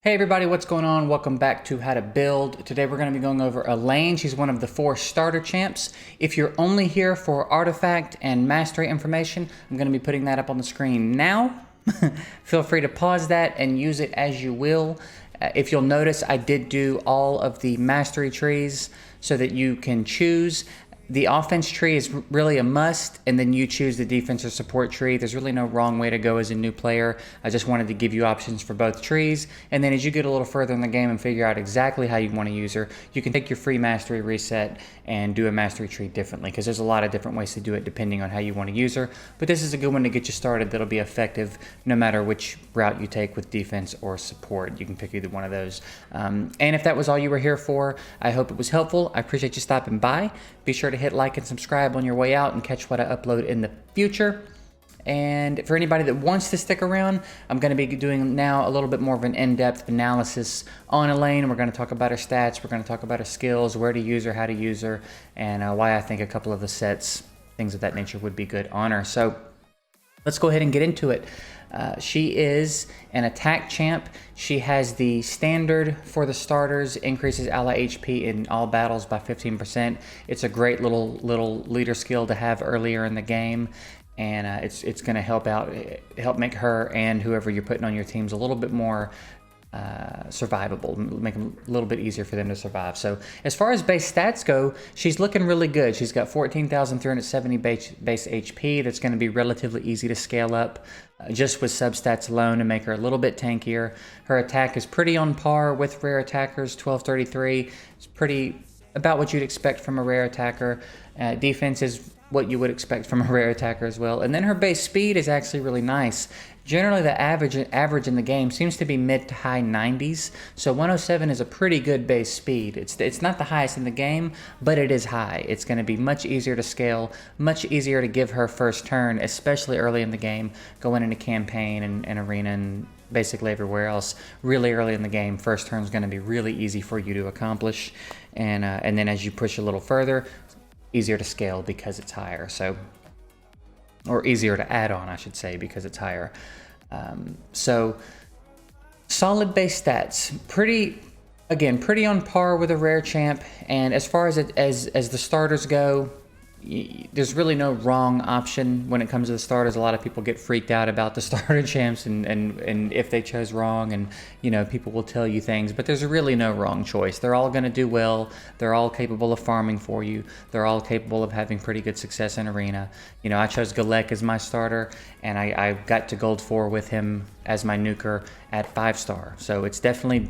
Hey everybody, what's going on? Welcome back to How to Build. Today we're going to be going over Elhain. She's one of the 4 starter champs. If you're only here for artifact and mastery information, I'm going to be putting that up on the screen now. Feel free to pause that and use it as you will. If you'll notice, I did do all of the mastery trees so that you can choose. The offense tree is really a must, and then you choose the defense or support tree. There's really no wrong way to go as a new player. I just wanted to give you options for both trees, and then as you get a little further in the game and figure out exactly how you want to use her, you can take your free mastery reset and do a mastery tree differently, because there's a lot of different ways to do it depending on how you want to use her. But this is a good one to get you started that'll be effective no matter which route you take with defense or support. You can pick either one of those. And if that was all you were here for, I hope it was helpful. I appreciate you stopping by. Be sure to hit like and subscribe on your way out and catch what I upload in the future. And for anybody that wants to stick around, I'm going to be doing now a little bit more of an in-depth analysis on Elhain. We're going to talk about her stats, we're going to talk about her skills, where to use her, how to use her, and why I think a couple of the sets, things of that nature, would be good on her. So let's go ahead and get into it. She is an attack champ. She has the standard for the starters, increases ally HP in all battles by 15%. It's a great little leader skill to have earlier in the game, and it's going to help make her and whoever you're putting on your teams a little bit more survivable, make them a little bit easier for them to survive. So as far as base stats go, she's looking really good. She's got 14,370 base HP. That's going to be relatively easy to scale up just with substats alone and make her a little bit tankier. Her attack is pretty on par with rare attackers, 1233. It's pretty about what you'd expect from a rare attacker. Defense is what you would expect from a rare attacker as well. And then her base speed is actually really nice. Generally, the average in the game seems to be mid to high 90s, so 107 is a pretty good base speed. It's not the highest in the game, but it is high. It's going to be much easier to scale, much easier to give her first turn, especially early in the game, going into campaign and arena and basically everywhere else. Really early in the game, first turn is going to be really easy for you to accomplish, and then as you push a little further, easier to scale because it's higher. So, or easier to add on, I should say, because it's higher. So solid base stats, pretty on par with a rare champ. And as far as the starters go, there's really no wrong option when it comes to the starters. A lot of people get freaked out about the starter champs and if they chose wrong, and people will tell you things, but there's really no wrong choice. They're all going to do well. They're all capable of farming for you. They're all capable of having pretty good success in arena. I chose Galek as my starter, and I got to gold 4 with him as my nuker at 5-star. So it's definitely,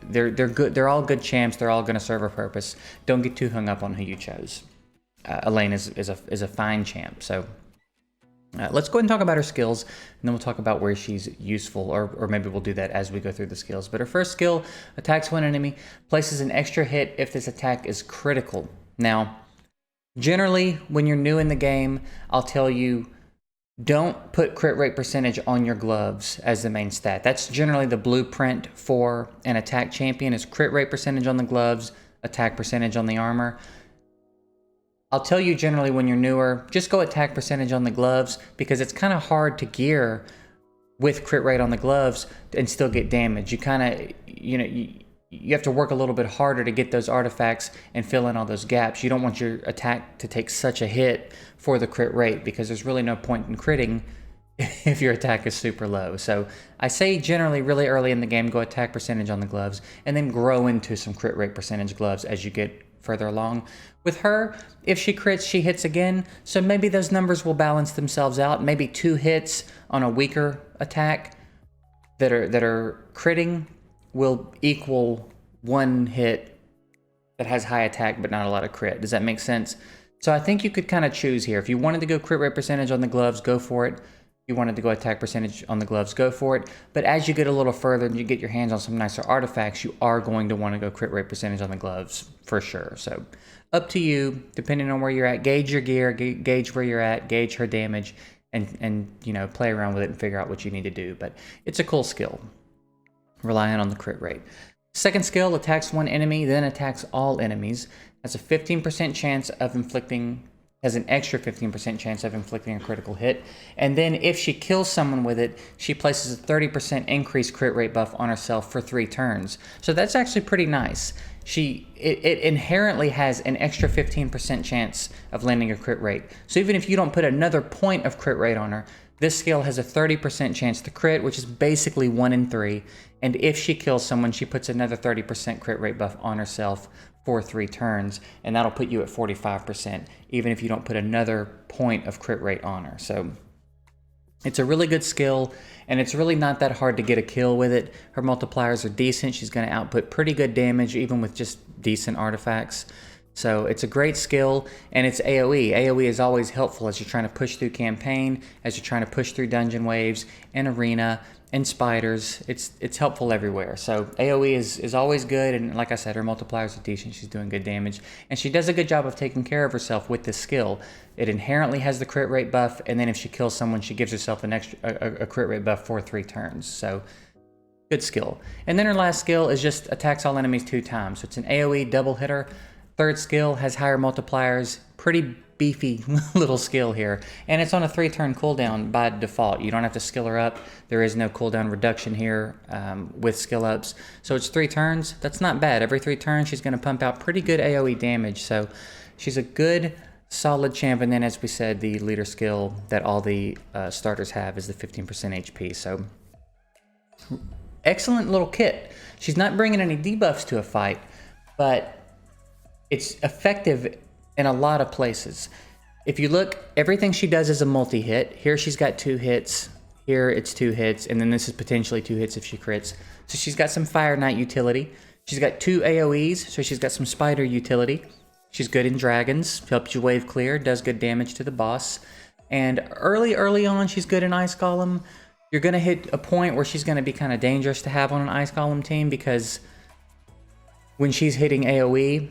they're good. They're all good champs. They're all going to serve a purpose. Don't get too hung up on who you chose. Elhain is a fine champ. So let's go ahead and talk about her skills, and then we'll talk about where she's useful, or maybe we'll do that as we go through the skills. But her first skill, attacks one enemy, places an extra hit if this attack is critical. Now, generally, when you're new in the game, I'll tell you, don't put crit rate percentage on your gloves as the main stat. That's generally the blueprint for an attack champion, is crit rate percentage on the gloves, attack percentage on the armor. I'll tell you, generally when you're newer, just go attack percentage on the gloves, because it's kind of hard to gear with crit rate on the gloves and still get damage. You kind of, you have to work a little bit harder to get those artifacts and fill in all those gaps. You don't want your attack to take such a hit for the crit rate, because there's really no point in critting if your attack is super low. So I say generally really early in the game, go attack percentage on the gloves, and then grow into some crit rate percentage gloves as you get further along. With her, if she crits, she hits again, so maybe those numbers will balance themselves out. Maybe 2 hits on a weaker attack that are critting will equal 1 hit that has high attack but not a lot of crit. Does that make sense? So I think you could kind of choose here. If you wanted to go crit rate percentage on the gloves, go for it. If you wanted to go attack percentage on the gloves, go for it. But as you get a little further and you get your hands on some nicer artifacts, you are going to want to go crit rate percentage on the gloves for sure. So up to you, depending on where you're at. Gauge your gear, gauge where you're at, gauge her damage, and play around with it and figure out what you need to do. But it's a cool skill, relying on the crit rate. Second skill, attacks one enemy, then attacks all enemies. Has a 15% chance of inflicting has an extra 15% chance of inflicting a critical hit. And then if she kills someone with it, she places a 30% increased crit rate buff on herself for 3 turns. So that's actually pretty nice. It inherently has an extra 15% chance of landing a crit rate. So even if you don't put another point of crit rate on her, this skill has a 30% chance to crit, which is basically 1 in 3. And if she kills someone, she puts another 30% crit rate buff on herself for 3 turns, and that'll put you at 45%, even if you don't put another point of crit rate on her. So it's a really good skill, and it's really not that hard to get a kill with it. Her multipliers are decent. She's going to output pretty good damage, even with just decent artifacts. So it's a great skill, and it's AoE. AoE is always helpful as you're trying to push through campaign, as you're trying to push through dungeon waves, and arena, and spiders. It's helpful everywhere. So AoE is always good, and like I said, her multipliers are decent. She's doing good damage, and she does a good job of taking care of herself with this skill. It inherently has the crit rate buff, and then if she kills someone, she gives herself an extra a crit rate buff for 3 turns. So good skill. And then her last skill is just attacks all enemies 2 times. So it's an AoE double hitter. Third skill has higher multipliers. Pretty beefy little skill here, and it's on a 3-turn cooldown by default. You don't have to skill her up. There is no cooldown reduction here with skill ups, so it's 3 turns. That's not bad. Every 3 turns she's going to pump out pretty good AoE damage, so she's a good solid champ. And then, as we said, the leader skill that all the starters have is the 15% HP, so excellent little kit. She's not bringing any debuffs to a fight, but it's effective in a lot of places. If you look, everything she does is a multi-hit. Here she's got 2 hits, here it's 2 hits, and then this is potentially 2 hits if she crits. So she's got some Fire Knight utility. She's got 2 AoEs, so she's got some Spider utility. She's good in dragons, helps you wave clear, does good damage to the boss. And early on, she's good in Ice Golem. You're gonna hit a point where she's gonna be kind of dangerous to have on an Ice Golem team, because when she's hitting AoE,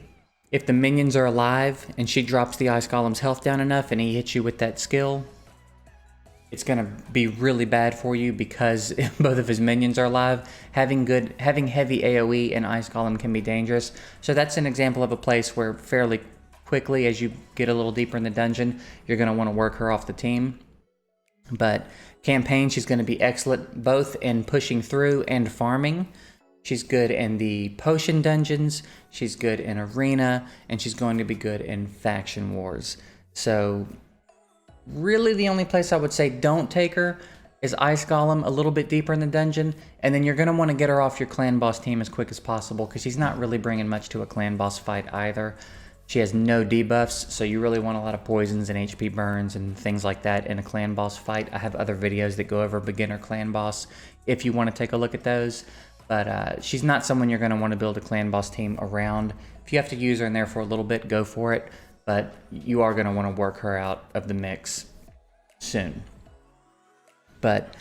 if the minions are alive and she drops the Ice Golem's health down enough and he hits you with that skill, it's going to be really bad for you, because if both of his minions are alive, having heavy AoE and Ice Golem can be dangerous. So that's an example of a place where fairly quickly, as you get a little deeper in the dungeon, you're going to want to work her off the team. But campaign, she's going to be excellent both in pushing through and farming. She's good in the potion dungeons, she's good in arena, and she's going to be good in faction wars. So really the only place I would say don't take her is Ice Golem, a little bit deeper in the dungeon, and then you're going to want to get her off your clan boss team as quick as possible, because she's not really bringing much to a clan boss fight either. She has no debuffs, so you really want a lot of poisons and HP burns and things like that in a clan boss fight. I have other videos that go over beginner clan boss if you want to take a look at those. But she's not someone you're going to want to build a clan boss team around. If you have to use her in there for a little bit, go for it. But you are going to want to work her out of the mix soon. But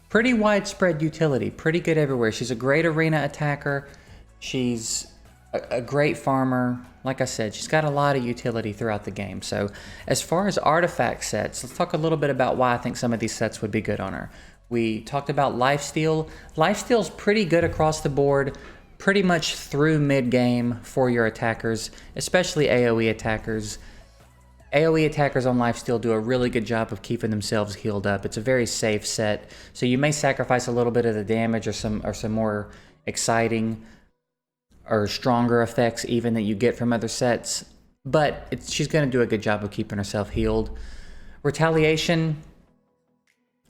pretty widespread utility, pretty good everywhere. She's a great arena attacker. She's a great farmer. Like I said, she's got a lot of utility throughout the game. So as far as artifact sets, let's talk a little bit about why I think some of these sets would be good on her. We talked about Lifesteal. Lifesteal's pretty good across the board, pretty much through mid-game for your attackers, especially AoE attackers. AoE attackers on Lifesteal do a really good job of keeping themselves healed up. It's a very safe set, so you may sacrifice a little bit of the damage or some more exciting or stronger effects even that you get from other sets, but she's going to do a good job of keeping herself healed. Retaliation,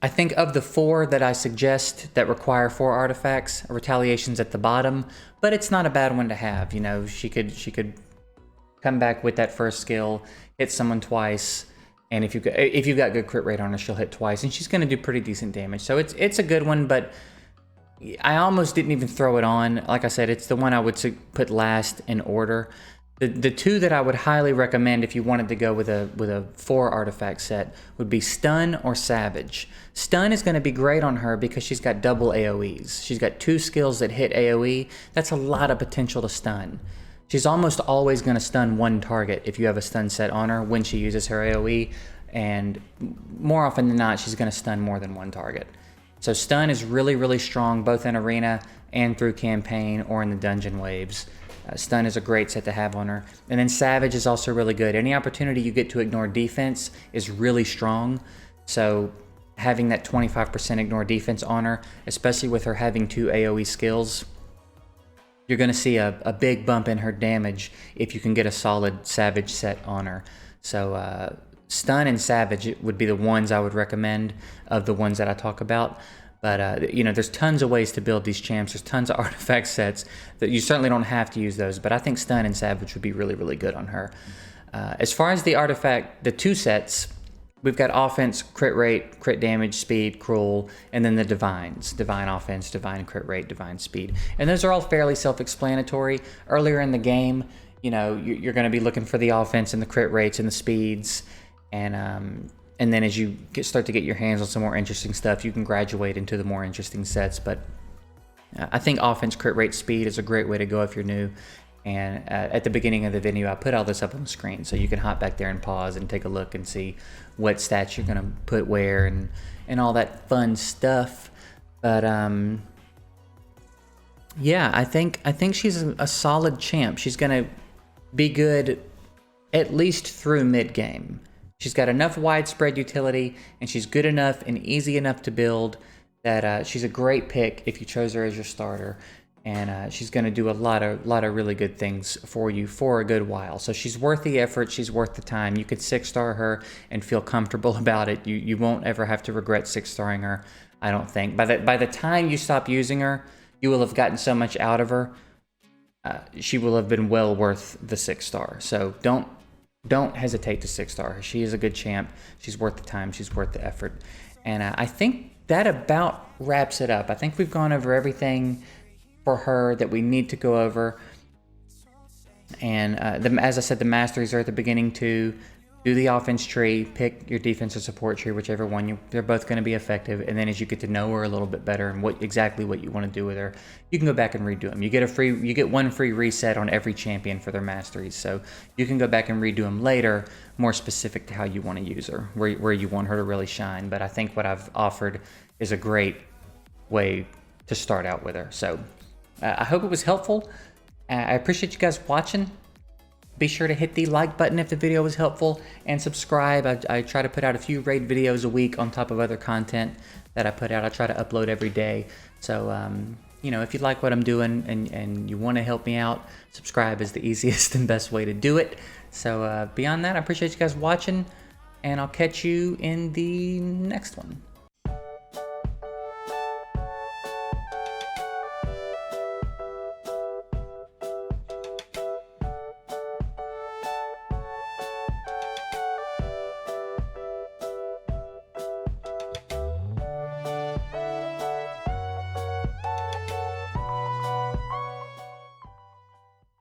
I think of the 4 that I suggest that require 4 artifacts, Retaliation's at the bottom, but it's not a bad one to have. You know, she could come back with that first skill, hit someone twice, and if you've got good crit rate on her, she'll hit twice, and she's going to do pretty decent damage. So it's a good one, but I almost didn't even throw it on. Like I said, it's the one I would put last in order. The 2 that I would highly recommend if you wanted to go with a 4 artifact set would be Stun or Savage. Stun is going to be great on her because she's got double AoEs. She's got 2 skills that hit AoE. That's a lot of potential to stun. She's almost always going to stun 1 target if you have a stun set on her when she uses her AoE, and more often than not, she's going to stun more than 1 target. So stun is really, really strong both in arena and through campaign or in the dungeon waves. Stun is a great set to have on her. And then Savage is also really good. Any opportunity you get to ignore defense is really strong. So having that 25% ignore defense on her, especially with her having 2 AoE skills, you're going to see a big bump in her damage if you can get a solid Savage set on her. So Stun and Savage would be the ones I would recommend of the ones that I talk about. But, you know, there's tons of ways to build these champs. There's tons of artifact sets that you certainly don't have to use those. But I think Stun and Savage would be really, really good on her. As far as the artifact, the 2 sets, we've got offense, crit rate, crit damage, speed, cruel, and then the divines. Divine offense, divine crit rate, divine speed. And those are all fairly self-explanatory. Earlier in the game, you know, you're going to be looking for the offense and the crit rates and the speeds. And then as you start to get your hands on some more interesting stuff, you can graduate into the more interesting sets. But I think offense, crit rate, speed is a great way to go if you're new. And at the beginning of the video, I put all this up on the screen, so you can hop back there and pause and take a look and see what stats you're gonna put where and all that fun stuff. But yeah, I think she's a solid champ. She's gonna be good at least through mid game. She's got enough widespread utility, and she's good enough and easy enough to build that she's a great pick if you chose her as your starter. And she's going to do a lot of really good things for you for a good while. So she's worth the effort. She's worth the time. You could 6-star her and feel comfortable about it. You won't ever have to regret 6-starring her, I don't think. By the time you stop using her, you will have gotten so much out of her. She will have been well worth the 6-star. So don't hesitate to 6-star her. She is a good champ. She's worth the time. She's worth the effort. And I think that about wraps it up. I think we've gone over everything for her that we need to go over. And as I said, the masteries are at the beginning too. Do the offense tree, pick your defense or support tree, whichever one. They're both going to be effective. And then as you get to know her a little bit better and exactly what you want to do with her, you can go back and redo them. You get one free reset on every champion for their masteries. So you can go back and redo them later, more specific to how you want to use her, where you want her to really shine. But I think what I've offered is a great way to start out with her. So I hope it was helpful. I appreciate you guys watching. Be sure to hit the like button if the video was helpful, and subscribe. I try to put out a few raid videos a week on top of other content that I put out. I try to upload every day. So, you know, if you like what I'm doing and you want to help me out, subscribe is the easiest and best way to do it. So beyond that, I appreciate you guys watching, and I'll catch you in the next one.